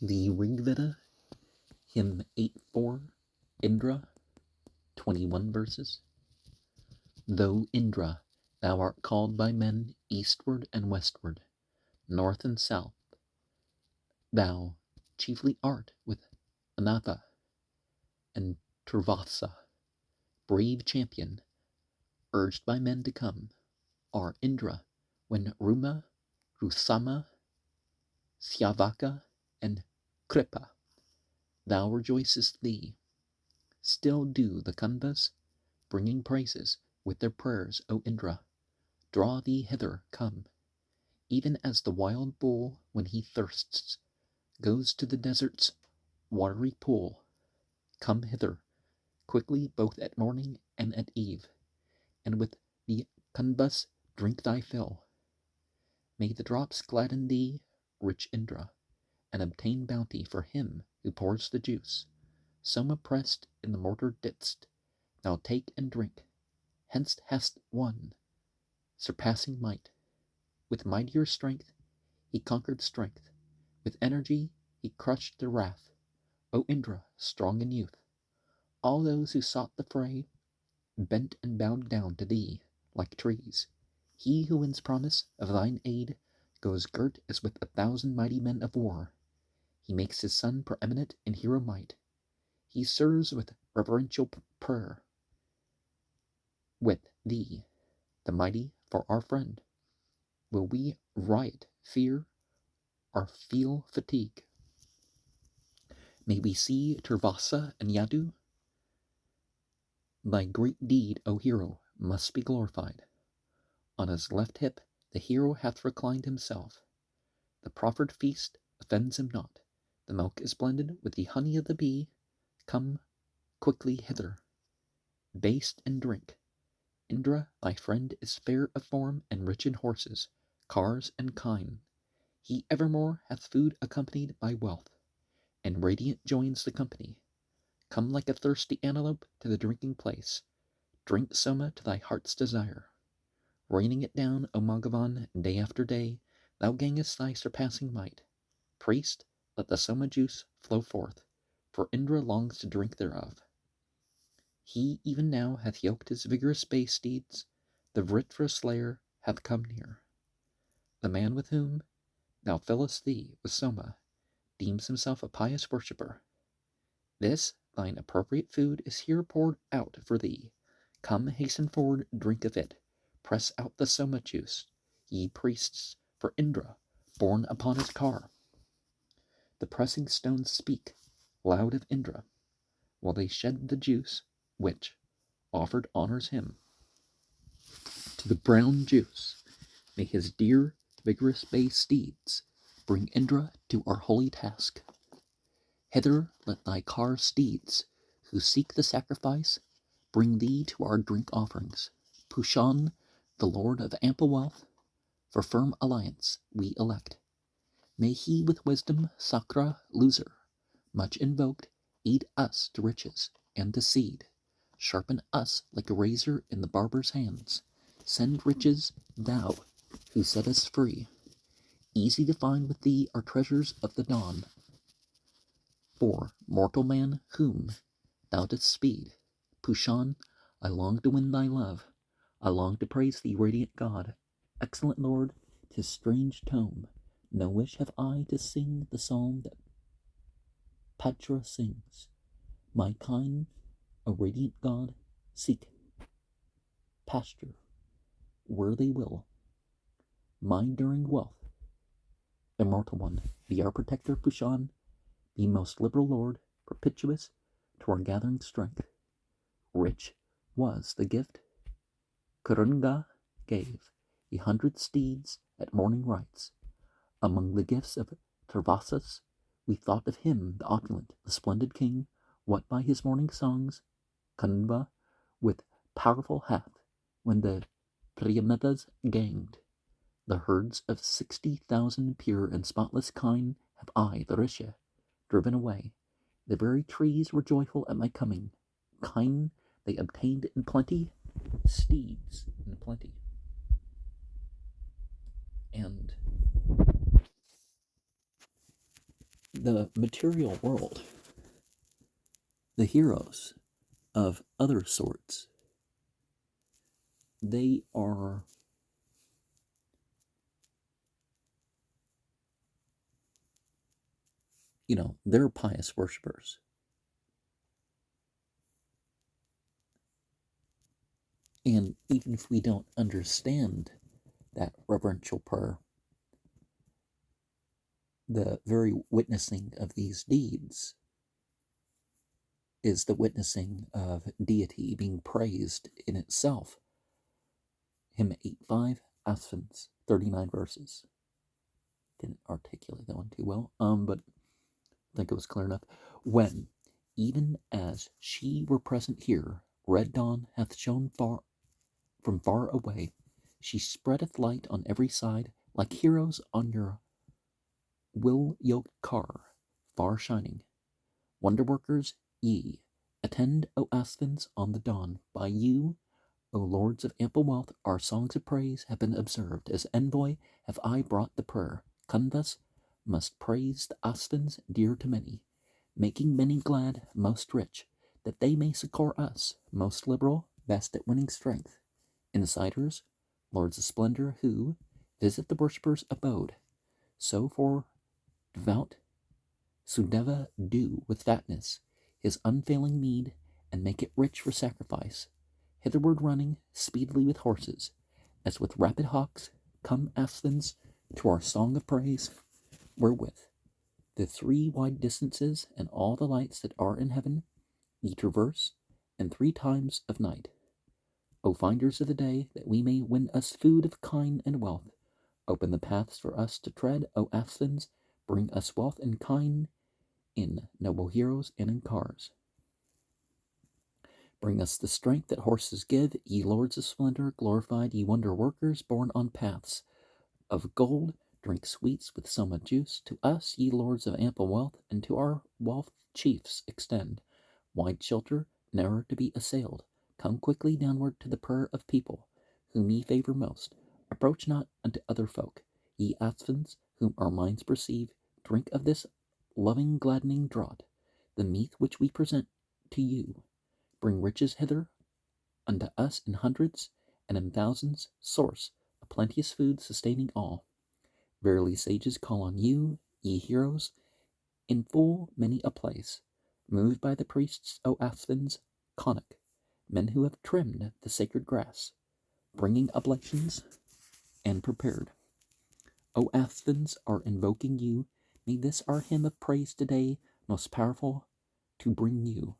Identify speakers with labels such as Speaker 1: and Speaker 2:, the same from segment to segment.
Speaker 1: The Rigveda, hymn 8.4, Indra, 21 verses. Though Indra, thou art called by men eastward and westward, north and south, thou chiefly art with Anatha and Turvasa, brave champion, urged by men to come, are Indra, when Ruma, Rusama, Syavaka, and Kripa, thou rejoicest thee. Still do the Kandvas, bringing praises with their prayers, O Indra, draw thee hither, come, even as the wild bull, when he thirsts, goes to the desert's watery pool. Come hither, quickly, both at morning and at eve, and with the Kandvas drink thy fill. May the drops gladden thee, rich Indra, and obtain bounty for him who pours the juice. Soma pressed in the mortar didst, thou take and drink. Hence hast won surpassing might. With mightier strength he conquered strength. With energy he crushed the wrath. O Indra, strong in youth, all those who sought the fray bent and bowed down to thee like trees. He who wins promise of thine aid goes girt as with 1,000 mighty men of war. He makes his son preeminent in hero might. He serves with reverential prayer. With thee, the mighty, for our friend, will we riot, fear, or feel fatigue? May we see Turvasa and Yadu? Thy great deed, O hero, must be glorified. On his left hip the hero hath reclined himself. The proffered feast offends him not. The milk is blended with the honey of the bee. Come quickly hither, baste and drink. Indra, thy friend, is fair of form and rich in horses, cars, and kine. He evermore hath food accompanied by wealth, and radiant joins the company. Come like a thirsty antelope to the drinking place. Drink Soma to thy heart's desire. Raining it down, O Magavan, day after day, thou gainest thy surpassing might. Priest, let the Soma juice flow forth, for Indra longs to drink thereof. He even now hath yoked his vigorous bay steeds. The Vritra slayer hath come near. The man with whom thou fillest thee with Soma deems himself a pious worshipper. This thine appropriate food is here poured out for thee. Come, hasten forward, drink of it. Press out the Soma juice, ye priests, for Indra, borne upon his car. The pressing stones speak loud of Indra, while they shed the juice which offered honors him. To the brown juice may his dear, vigorous bay steeds bring Indra to our holy task. Hither let thy car steeds, who seek the sacrifice, bring thee to our drink offerings. Pushan, the lord of ample wealth, for firm alliance we elect. May he with wisdom, Sakra, loser, much invoked, aid us to riches and to seed. Sharpen us like a razor in the barber's hands. Send riches, thou, who set us free. Easy to find with thee are treasures of the dawn. For, mortal man, whom thou dost speed, Pushan, I long to win thy love. I long to praise thee, radiant God. Excellent Lord, 'tis strange tome. No wish have I to sing the psalm that Patra sings. My kind, O radiant God, seek pasture where they will. My enduring wealth, immortal one, be our protector, Pushan. Be most liberal Lord, propitious to our gathering strength. Rich was the gift Kurunga gave, 100 steeds at morning rites. Among the gifts of Turvasas, we thought of him, the opulent, the splendid king, what by his morning songs, Kanva, with powerful hath, when the Priyamadas ganged. The herds of 60,000 pure and spotless kine have I, the Risha, driven away. The very trees were joyful at my coming. Kine they obtained in plenty, steeds in plenty. And the material world, the heroes of other sorts, they are they're pious worshippers. And even if we don't understand that reverential prayer, the very witnessing of these deeds is the witnessing of deity being praised in itself. Hymn 8.5, Asphens, 39 verses. Didn't articulate that one too well, but I think it was clear enough. When, even as she were present here, red dawn hath shone from far away, she spreadeth light on every side, like heroes on your will-yoked car, far shining. Wonder-workers, ye, attend, O Asphens, on the dawn. By you, O lords of ample wealth, our songs of praise have been observed. As envoy have I brought the prayer. Canvas must praise the Asphens, dear to many, making many glad, most rich, that they may succor us, most liberal, best at winning strength. Insiders, lords of splendor, who visit the worshipper's abode, so for devout Sudeva do with fatness his unfailing meed, and make it rich for sacrifice, hitherward running speedily with horses, as with rapid hawks come Asphens to our song of praise, wherewith the 3 wide distances and all the lights that are in heaven ye traverse, and 3 times of night. O finders of the day, that we may win us food of kine and wealth, open the paths for us to tread, O Asphens, bring us wealth and kine in noble heroes and in cars. Bring us the strength that horses give, ye lords of splendor, glorified, ye wonder workers, born on paths of gold, drink sweets with soma juice. To us, ye lords of ample wealth, and to our wealth chiefs extend wide shelter, ne'er to be assailed. Come quickly downward to the prayer of people, whom ye favor most. Approach not unto other folk, ye Asphens, whom our minds perceive. Drink of this loving gladdening draught, the meat which we present to you. Bring riches hither unto us in hundreds and in thousands, source of plenteous food sustaining all. Verily sages call on you, ye heroes, in full many a place, moved by the priests, O Asphens, conic, men who have trimmed the sacred grass, bringing oblations and prepared. O Asphens, are invoking you, may this our hymn of praise today, most powerful, to bring you.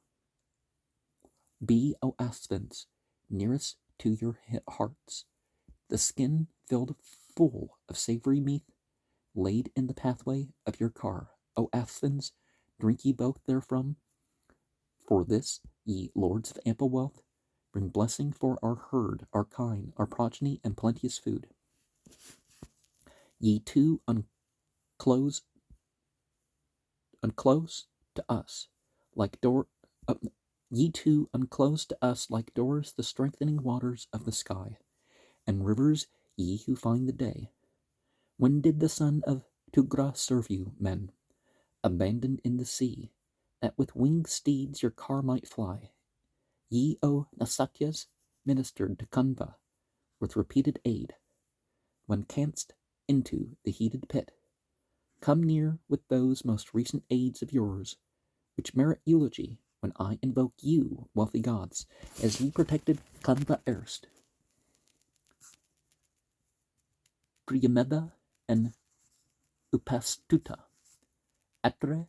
Speaker 1: Be, O Asphens, nearest to your hearts, the skin filled full of savory meat, laid in the pathway of your car. O Asphens, drink ye both therefrom. For this, ye lords of ample wealth, bring blessing for our herd, our kine, our progeny, and plenteous food. Ye too unclose to us like ye too unclose to us like doors the strengthening waters of the sky, and rivers ye who find the day. When did the son of Tugra serve you, men, abandoned in the sea, that with winged steeds your car might fly? Ye, O Nasatyas, ministered to Kanva with repeated aid. When canst into the heated pit, come near with those most recent aids of yours, which merit eulogy when I invoke you, wealthy gods, as ye protected Kanva erst. Priyameda and Upastuta, Atre,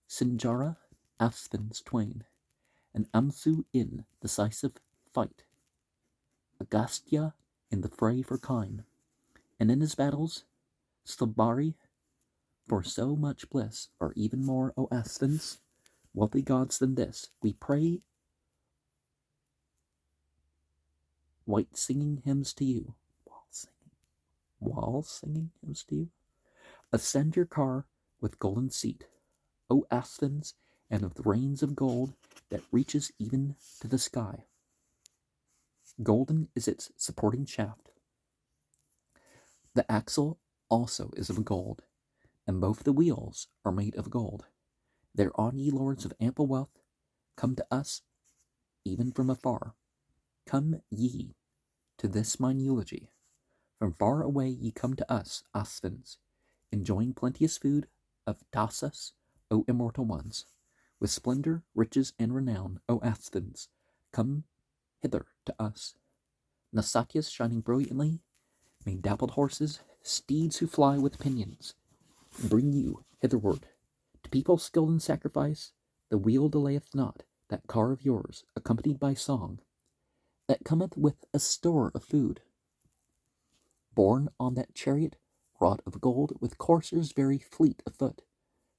Speaker 1: Sinjara, Asphens twain, and Amsu in decisive fight, Agastya in the fray for kine, and in his battles, Slabari, for so much bliss, or even more, O Asphens, wealthy gods than this, we pray, while singing hymns to you. Ascend your car with golden seat, O Asphens, and with reins of gold that reaches even to the sky. Golden is its supporting shaft. The axle also is of gold, and both the wheels are made of gold. Thereon, ye lords of ample wealth, come to us even from afar. Come ye to this mine eulogy. From far away ye come to us, Asvins, enjoying plenteous food of Dasas, O immortal ones. With splendor, riches, and renown, O Asvins, come hither to us. Nasatyas shining brilliantly, may dappled horses, steeds who fly with pinions, bring you hitherward. To people skilled in sacrifice, the wheel delayeth not, that car of yours, accompanied by song, that cometh with a store of food. Borne on that chariot, wrought of gold, with coursers very fleet afoot.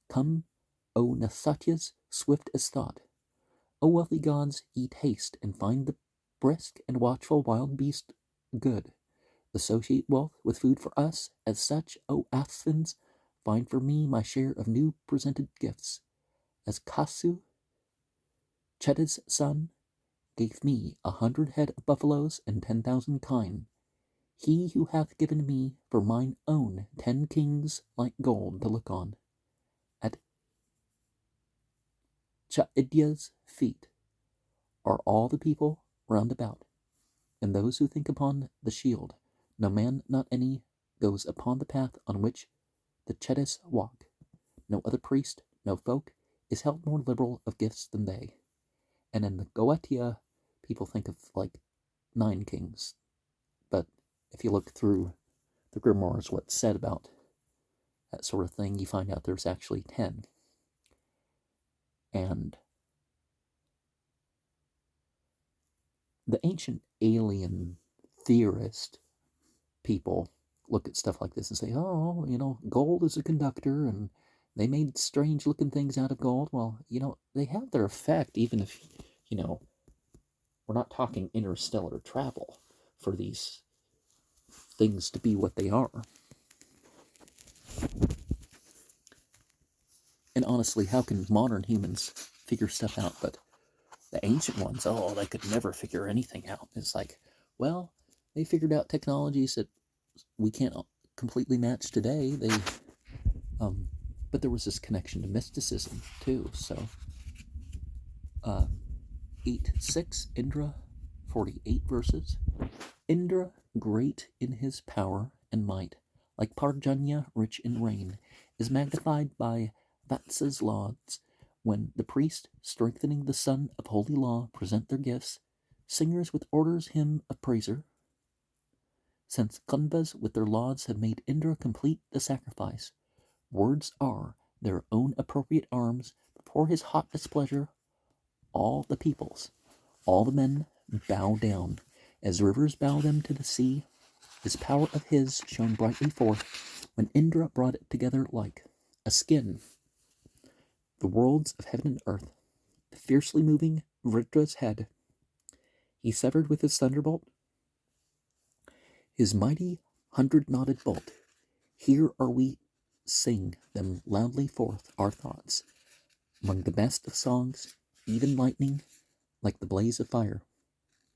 Speaker 1: Come, O Nasatyas, swift as thought. O wealthy gods, eat haste, and find the brisk and watchful wild beast good. Associate wealth with food for us, as such, O Athens, find for me my share of new presented gifts. As Kasu, Cheta's son, gave me 100 head of buffaloes and 10,000 kine. He who hath given me for mine own 10 kings like gold to look on. At Chaidya's feet are all the people round about, and those who think upon the shield. No man, not any, goes upon the path on which the Chetas walk. No other priest, no folk, is held more liberal of gifts than they. And in the Goetia, people think of like 9 kings. But if you look through the grimoires, what's said about that sort of thing, you find out there's actually 10. And the ancient alien theorist people look at stuff like this and say, oh, gold is a conductor, and they made strange looking things out of gold. Well, they have their effect, even if, we're not talking interstellar travel for these things to be what they are. And honestly, how can modern humans figure stuff out? But the ancient ones, they could never figure anything out. It's like, well, they figured out technologies that we can't completely match today. But there was this connection to mysticism too. So, 8:6 Indra, 48 verses. Indra, great in his power and might, like Parjanya, rich in rain, is magnified by Vatsa's lauds. When the priest, strengthening the son of holy law, present their gifts, singers with orders hymn of praiser. Since Kundvas with their lauds have made Indra complete the sacrifice, words are their own appropriate arms before his hot displeasure. All the peoples, all the men bow down, as rivers bow them to the sea. This power of his shone brightly forth when Indra brought it together like a skin. The worlds of heaven and earth, the fiercely moving Vritra's head, he severed with his thunderbolt, his mighty 100-knotted bolt. Here are we, sing them loudly forth our thoughts. Among the best of songs, even lightning, like the blaze of fire,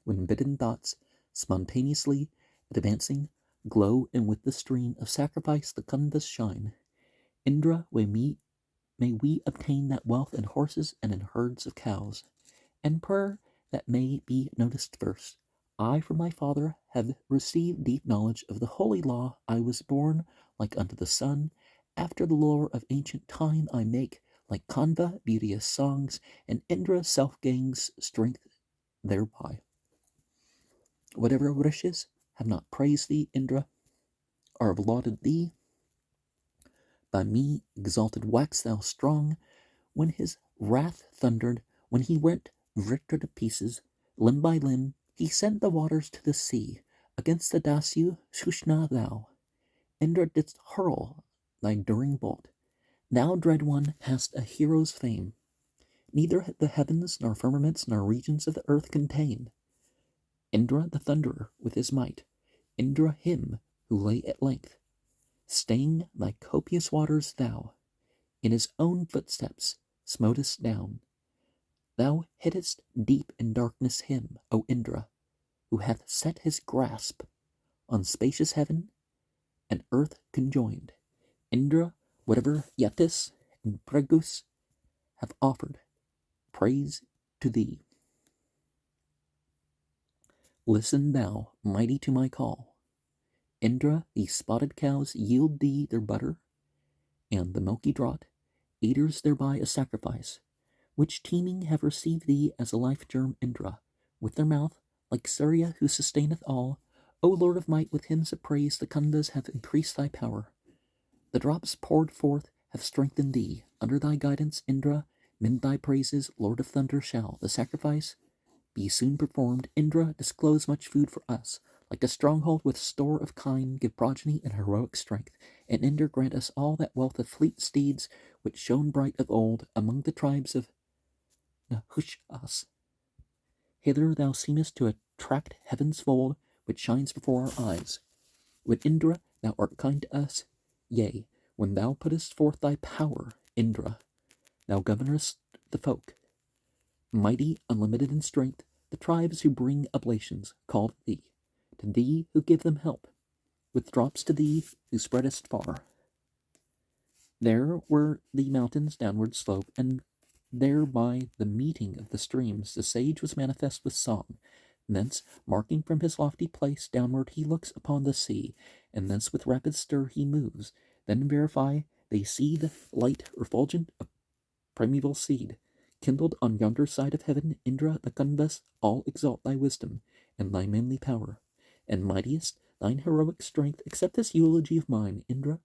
Speaker 1: when bidden thoughts, spontaneously advancing, glow, and with the stream of sacrifice the Kundvas shine. Indra, may we obtain that wealth in horses and in herds of cows, and prayer that may be noticed first. I from my father have received deep knowledge of the holy law. I was born like unto the sun. After the lore of ancient time I make, like Kanva, beauteous songs, and Indra self-gains strength thereby. Whatever wishes have not praised thee, Indra, or have lauded thee, by me exalted wax thou strong. When his wrath thundered, when he rent Vritra to pieces, limb by limb, he sent the waters to the sea. Against the Dasyu, Shushna thou, Indra, didst hurl thy during bolt. Thou, dread one, hast a hero's fame. Neither the heavens, nor firmaments, nor regions of the earth contain Indra the thunderer with his might, Indra him who lay at length, staying thy copious waters, thou, in his own footsteps, smotest down. Thou hiddest deep in darkness him, O Indra, who hath set his grasp on spacious heaven and earth conjoined. Indra, whatever Yatis and Pregus have offered, praise to thee. Listen thou, mighty, to my call. Indra, these spotted cows yield thee their butter, and the milky draught, aiders thereby a sacrifice, which teeming have received thee as a life-germ, Indra, with their mouth, like Surya who sustaineth all. O Lord of might, with hymns of praise the Kundas have increased thy power. The drops poured forth have strengthened thee. Under thy guidance, Indra, mend thy praises, Lord of thunder, shall the sacrifice be soon performed. Indra, disclose much food for us, like a stronghold with store of kine, give progeny and heroic strength. And Indra, grant us all that wealth of fleet steeds which shone bright of old among the tribes of Nahushas. Hither thou seemest to attract heaven's fold, which shines before our eyes. With Indra, thou art kind to us, yea, when thou puttest forth thy power, Indra, thou governest the folk. Mighty, unlimited in strength, the tribes who bring oblations call to thee who give them help, with drops to thee who spreadest far. There were the mountains downward slope, and there by the meeting of the streams the sage was manifest with song. Thence, marking from his lofty place, downward he looks upon the sea, and thence with rapid stir he moves. Then verify they see the light refulgent of primeval seed, kindled on yonder side of heaven. Indra, the Kundas, all exalt thy wisdom and thy manly power, and mightiest thine heroic strength. Accept this eulogy of mine, Indra,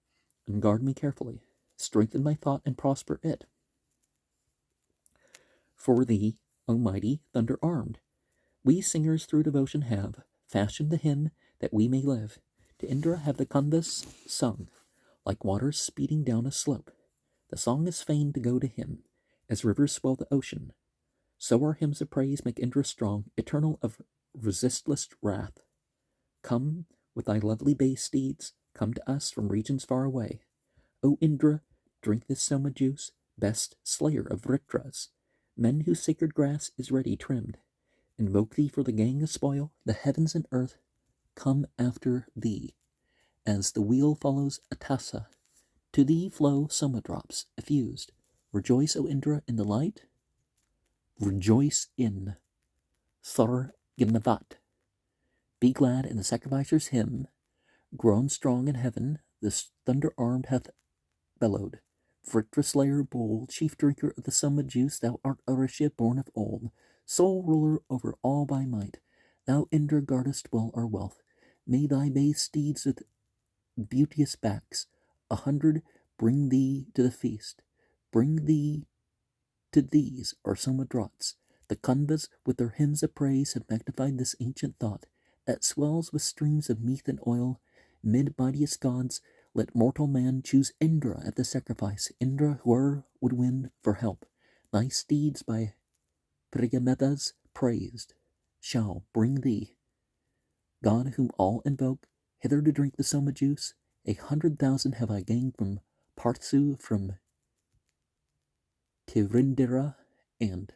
Speaker 1: and guard me carefully. Strengthen my thought and prosper it. For thee, O mighty, thunder-armed, we singers through devotion have fashioned the hymn that we may live. To Indra have the Kundas sung, like waters speeding down a slope. The song is fain to go to him, as rivers swell the ocean. So our hymns of praise make Indra strong, eternal of resistless wrath. Come with thy lovely bay steeds, come to us from regions far away. O Indra, drink this soma juice, best slayer of Vritras. Men whose sacred grass is ready trimmed. Invoke thee for the gang of spoil. The heavens and earth come after thee, as the wheel follows Atasa. To thee flow soma drops effused. Rejoice, O Indra, in the light. Rejoice in Sarganavat. Be glad in the sacrificer's hymn. Grown strong in heaven, this thunder-armed hath bellowed. Vritra slayer bold, chief drinker of the soma juice, thou art Arishya born of old, sole ruler over all by might. Thou, Indra, guardest well our wealth. May thy bay steeds with beauteous backs 100 bring thee to the feast. Bring thee to these our soma draughts. The Kundas with their hymns of praise have magnified this ancient thought that swells with streams of meath and oil. Mid mightiest gods, let mortal man choose Indra at the sacrifice. Indra, whoe'er would win for help, thy steeds by Priyametas praised, shall bring thee. God whom all invoke, hither to drink the soma juice. 100,000 have I gained from Parthu, from Tirindira, and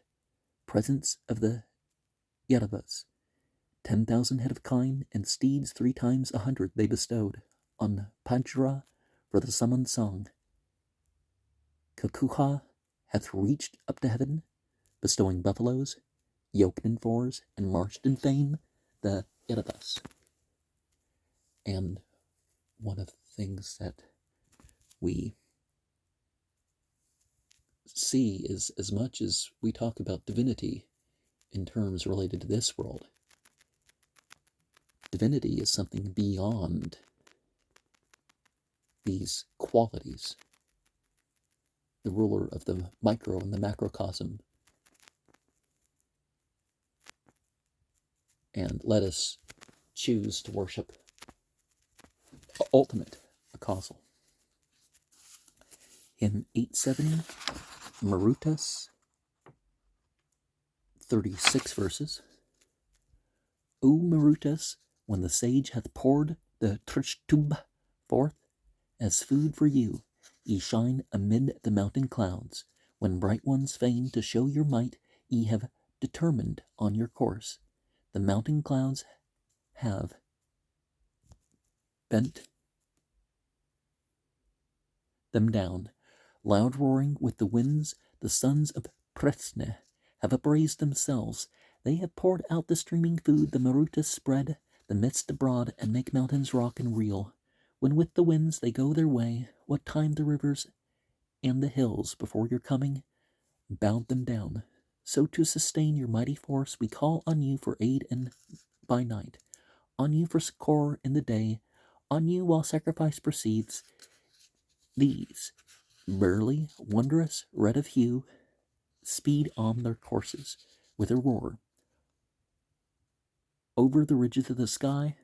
Speaker 1: presents of the Yadavas. 10,000 head of kine and steeds 3 times 100 they bestowed on Pajra for the summoned song. Kakuha hath reached up to heaven, bestowing buffaloes, yoked in 4s, and marched in fame the Yadavas. And one of the things that we see is, as much as we talk about divinity in terms related to this world, divinity is something beyond these qualities. The ruler of the micro and the macrocosm. And let us choose to worship the ultimate causal. Hymn 8.7, Marutas, 36 verses. O Marutas, when the sage hath poured the Trishtub forth as food for you, ye shine amid the mountain clouds. When bright ones feign to show your might, ye have determined on your course. The mountain clouds have bent them down. Loud roaring with the winds, the sons of Presne have upraised themselves. They have poured out the streaming food, the Marutas spread the mist abroad, and make mountains rock and reel. When with the winds they go their way, what time the rivers and the hills before your coming bowed them down. So to sustain your mighty force, we call on you for aid and by night, on you for succor in the day, on you while sacrifice proceeds. These, burly, wondrous, red of hue, speed on their courses with a roar. Over the ridges of the sky,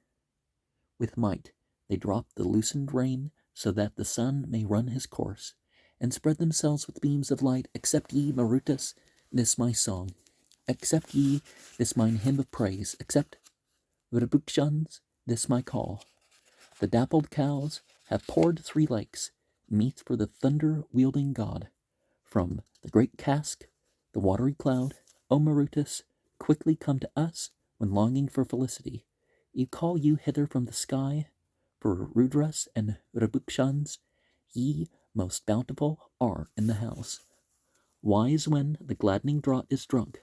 Speaker 1: with might, they drop the loosened rain, so that the sun may run his course, and spread themselves with beams of light. Accept ye, Marutas, this my song. Accept ye this mine hymn of praise. Accept, Vrabukshans, this my call. The dappled cows have poured 3 lakes, meet for the thunder-wielding god. From the great cask, the watery cloud, O Marutas, quickly come to us when longing for felicity. You call you hither from the sky, for Rudras and Rabukshans, ye most bountiful are in the house. Wise when the gladdening draught is drunk.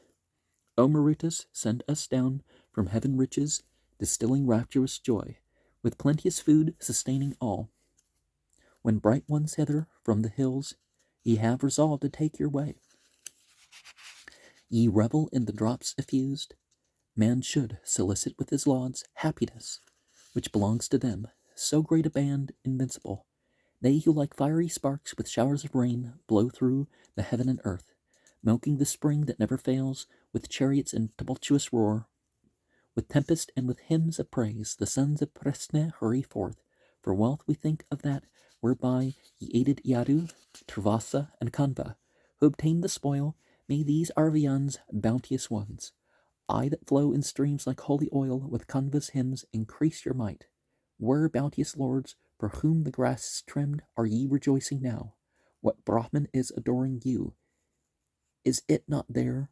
Speaker 1: O Marutas, send us down from heaven riches, distilling rapturous joy, with plenteous food sustaining all. When bright ones hither from the hills, ye have resolved to take your way. Ye revel in the drops effused. Man should solicit with his lauds happiness, which belongs to them, so great a band invincible. They who like fiery sparks with showers of rain blow through the heaven and earth, milking the spring that never fails, with chariots and tumultuous roar. With tempest and with hymns of praise, the sons of Presne hurry forth. For wealth we think of that whereby ye aided Yadu, Trivasa, and Kanva, who obtained the spoil. May these Arvians, bounteous ones, I that flow in streams like holy oil, with Kanva's hymns increase your might. Where, bounteous lords, for whom the grass is trimmed, are ye rejoicing now? What Brahman is adoring you? Is it not there?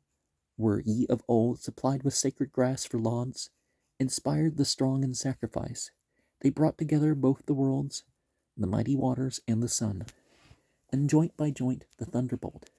Speaker 1: Were ye of old supplied with sacred grass for lauds, inspired the strong in sacrifice? They brought together both the worlds, the mighty waters and the sun, and joint by joint the thunderbolt.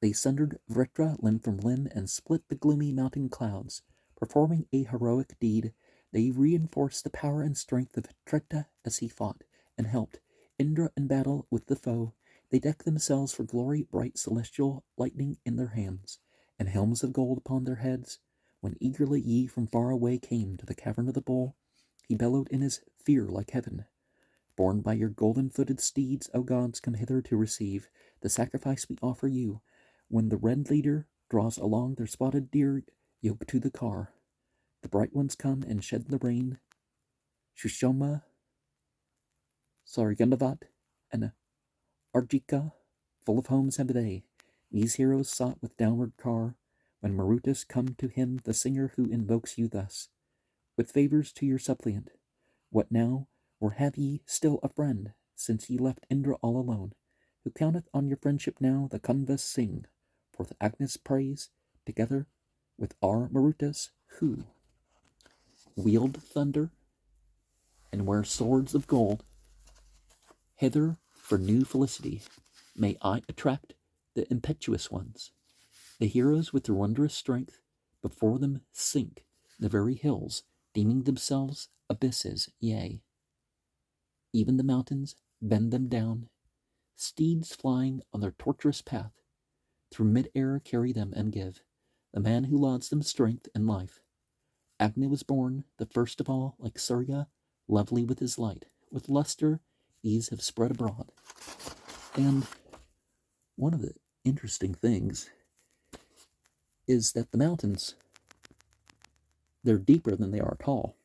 Speaker 1: They sundered Vritra limb from limb and split the gloomy mountain clouds. Performing a heroic deed, they reinforced the power and strength of Treta as he fought and helped Indra in battle with the foe. They decked themselves for glory, bright celestial lightning in their hands, and helms of gold upon their heads. When eagerly ye from far away came to the cavern of the bull, he bellowed in his fear like heaven. Borne by your golden-footed steeds, O gods, come hither to receive the sacrifice we offer you. When the red leader draws along their spotted deer yoke to the car, the bright ones come and shed the rain. Shushoma, Saryandavat, and Arjika, full of homes have they. These heroes sought with downward car. When Marutas come to him, the singer who invokes you thus, with favors to your suppliant. What now? Or have ye still a friend, since ye left Indra all alone? Who counteth on your friendship now? The Kanvas sing forth Agnes praise, together with our Marutas, who wield thunder and wear swords of gold. Hither for new felicity may I attract the impetuous ones. The heroes with their wondrous strength before them sink the very hills, deeming themselves abysses, yea, even the mountains bend them down. Steeds flying on their tortuous path, through mid-air carry them and give the man who lauds them strength and life. Agni was born, the first of all, like Surya, lovely with his light. With luster, these have spread abroad. And one of the interesting things is that the mountains, they're deeper than they are tall.